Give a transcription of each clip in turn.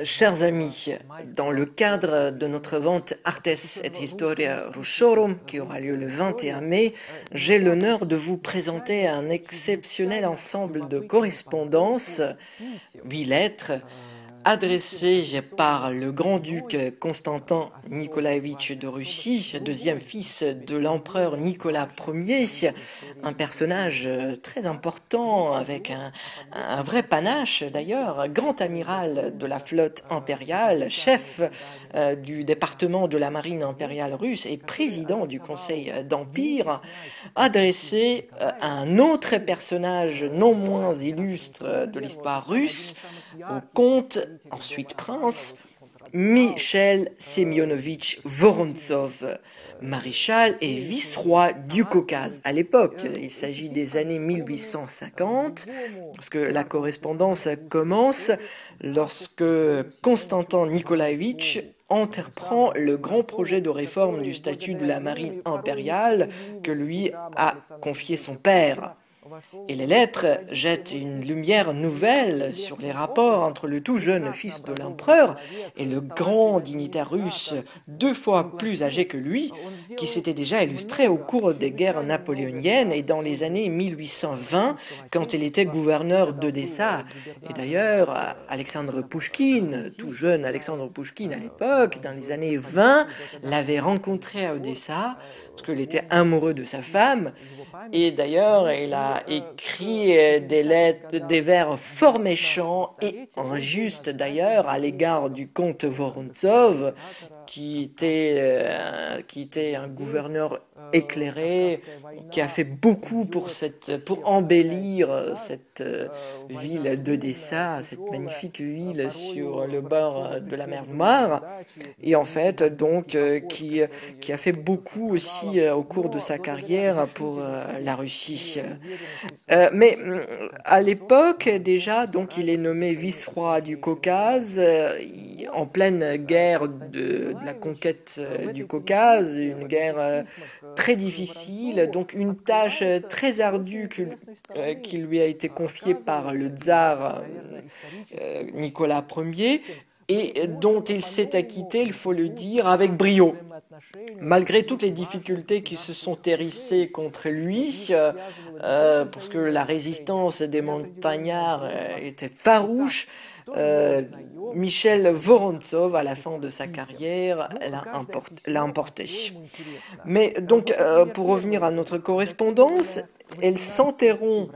Chers amis, dans le cadre de notre vente Artes et Historia Russorum, qui aura lieu le 21 mai, j'ai l'honneur de vous présenter un exceptionnel ensemble de correspondances, 8 lettres, adressées par le grand-duc Constantin Nikolaïevitch de Russie, deuxième fils de l'empereur Nicolas Ier, un personnage très important avec un vrai panache d'ailleurs, grand amiral de la flotte impériale, chef du département de la marine impériale russe et président du Conseil d'Empire, adressé à un autre personnage non moins illustre de l'histoire russe, au comte, ensuite prince, Michel Semyonovitch Vorontsov, maréchal et vice-roi du Caucase. À l'époque, il s'agit des années 1850, parce que la correspondance commence lorsque Constantin Nikolaïevitch entreprend le grand projet de réforme du statut de la marine impériale que lui a confié son père. Et les lettres jettent une lumière nouvelle sur les rapports entre le tout jeune fils de l'empereur et le grand dignitaire russe, 2 fois plus âgé que lui, qui s'était déjà illustré au cours des guerres napoléoniennes et dans les années 1820, quand il était gouverneur d'Odessa. Et d'ailleurs, Alexandre Pouchkine, tout jeune Alexandre Pouchkine à l'époque, dans les années 20, l'avait rencontré à Odessa, parce qu'il était amoureux de sa femme. Et d'ailleurs, il a écrit des lettres, des vers fort méchants et injustes d'ailleurs à l'égard du comte Vorontsov, qui était un gouverneur éclairé, qui a fait beaucoup pour embellir cette ville d'Odessa, cette magnifique ville sur le bord de la mer Noire, et en fait donc qui a fait beaucoup aussi au cours de sa carrière pour la Russie. Mais à l'époque déjà, donc il est nommé vice-roi du Caucase, en pleine guerre de la conquête du Caucase, une guerre très difficile, donc une tâche très ardue qui lui a été confiée par le tsar Nicolas Ier, et dont il s'est acquitté, il faut le dire, avec brio. Malgré toutes les difficultés qui se sont hérissées contre lui, parce que la résistance des montagnards était farouche, Michel Vorontsov, à la fin de sa carrière, l'a emporté. Mais donc, pour revenir à notre correspondance, elle s'interrompt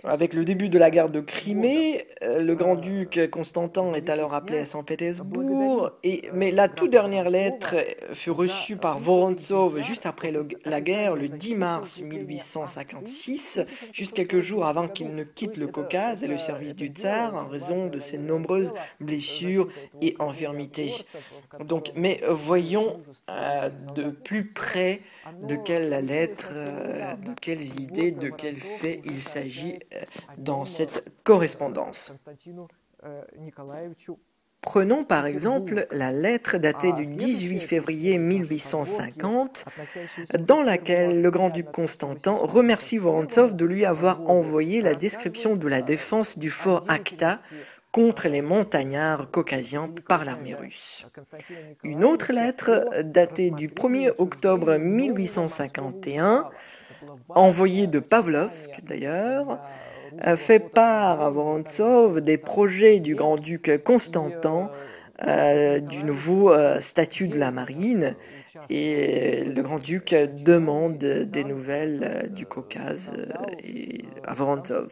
avec le début de la guerre de Crimée. Le grand-duc Constantin est alors appelé à Saint-Pétersbourg, mais la toute dernière lettre fut reçue par Vorontsov juste après la guerre, le 10 mars 1856, juste quelques jours avant qu'il ne quitte le Caucase et le service du tsar en raison de ses nombreuses blessures et infirmités. Donc, mais voyons de plus près de quelle lettre, de quelles idées, de quels faits il s'agit dans cette correspondance. Prenons par exemple la lettre datée du 18 février 1850, dans laquelle le grand-duc Constantin remercie Vorontsov de lui avoir envoyé la description de la défense du fort Akhta contre les montagnards caucasiens par l'armée russe. Une autre lettre, datée du 1er octobre 1851, envoyée de Pavlovsk d'ailleurs, fait part à Vorontsov des projets du grand-duc Constantin, du nouveau statut de la marine, et le grand-duc demande des nouvelles du Caucase à Vorontsov.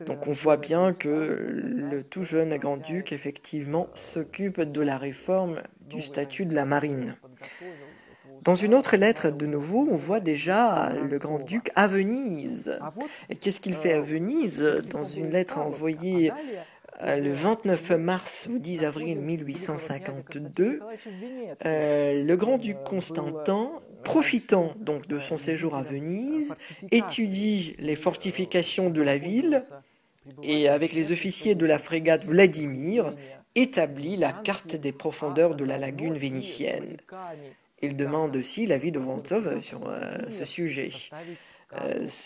Donc on voit bien que le tout jeune grand-duc, effectivement, s'occupe de la réforme du statut de la marine. Dans une autre lettre, de nouveau, on voit déjà le grand-duc à Venise. Et qu'est-ce qu'il fait à Venise? Dans une lettre envoyée le 29 mars au 10 avril 1852, le grand-duc Constantin profitant donc de son séjour à Venise, étudie les fortifications de la ville et avec les officiers de la frégate Vladimir, établit la carte des profondeurs de la lagune vénitienne. Il demande aussi l'avis de Vorontsov sur ce sujet.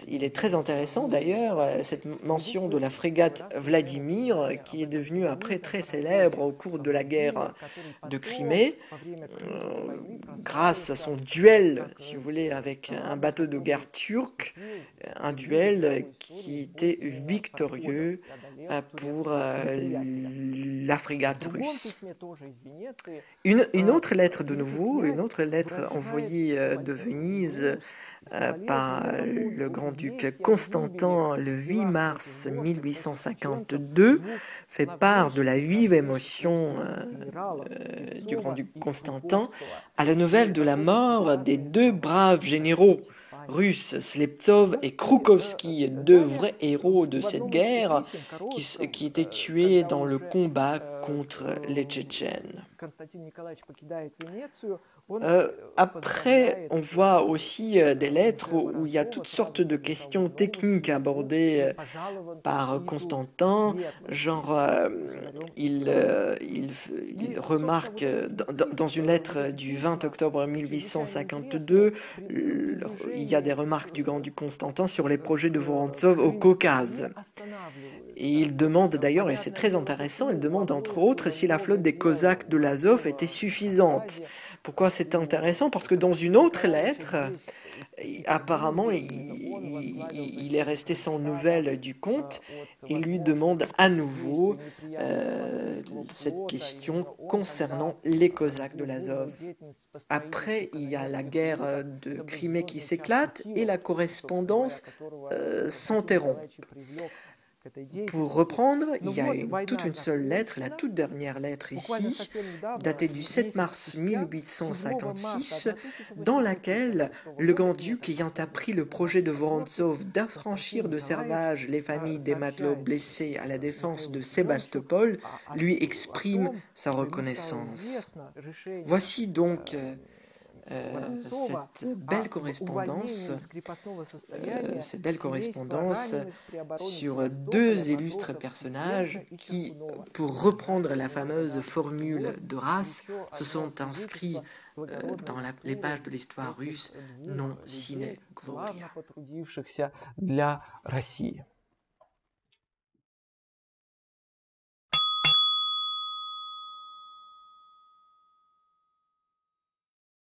Il est très intéressant d'ailleurs cette mention de la frégate Vladimir qui est devenue après très célèbre au cours de la guerre de Crimée grâce à son duel, si vous voulez, avec un bateau de guerre turc, un duel qui était victorieux pour la frégate russe. Une autre lettre de nouveau, une autre lettre envoyée de Venise par le grand-duc Constantin le 8 mars 1852 fait part de la vive émotion du grand-duc Constantin à la nouvelle de la mort des deux braves généraux russes, Sleptsov et Kroukovski, deux vrais héros de cette guerre qui étaient tués dans le combat contre les Tchétchènes. Après, on voit aussi des lettres où il y a toutes sortes de questions techniques abordées par Constantin, genre il remarque dans une lettre du 20 octobre 1852, il y a des remarques du grand-duc Constantin sur les projets de Vorontsov au Caucase. Et il demande d'ailleurs, et c'est très intéressant, il demande entre autres si la flotte des Cosaques de l'Azov était suffisante. Pourquoi c'est intéressant? Parce que dans une autre lettre, apparemment, il est resté sans nouvelles du comte et lui demande à nouveau cette question concernant les Cosaques de l'Azov. Après, il y a la guerre de Crimée qui s'éclate et la correspondance s'interrompt. Pour reprendre, il y a toute une seule lettre, la toute dernière lettre ici, datée du 7 mars 1856, dans laquelle le grand-duc, ayant appris le projet de Vorontsov d'affranchir de servage les familles des matelots blessés à la défense de Sébastopol, lui exprime sa reconnaissance. Voici donc cette belle correspondance sur deux illustres personnages qui, pour reprendre la fameuse formule d'Horace, se sont inscrits dans les pages de l'histoire russe non sine gloria.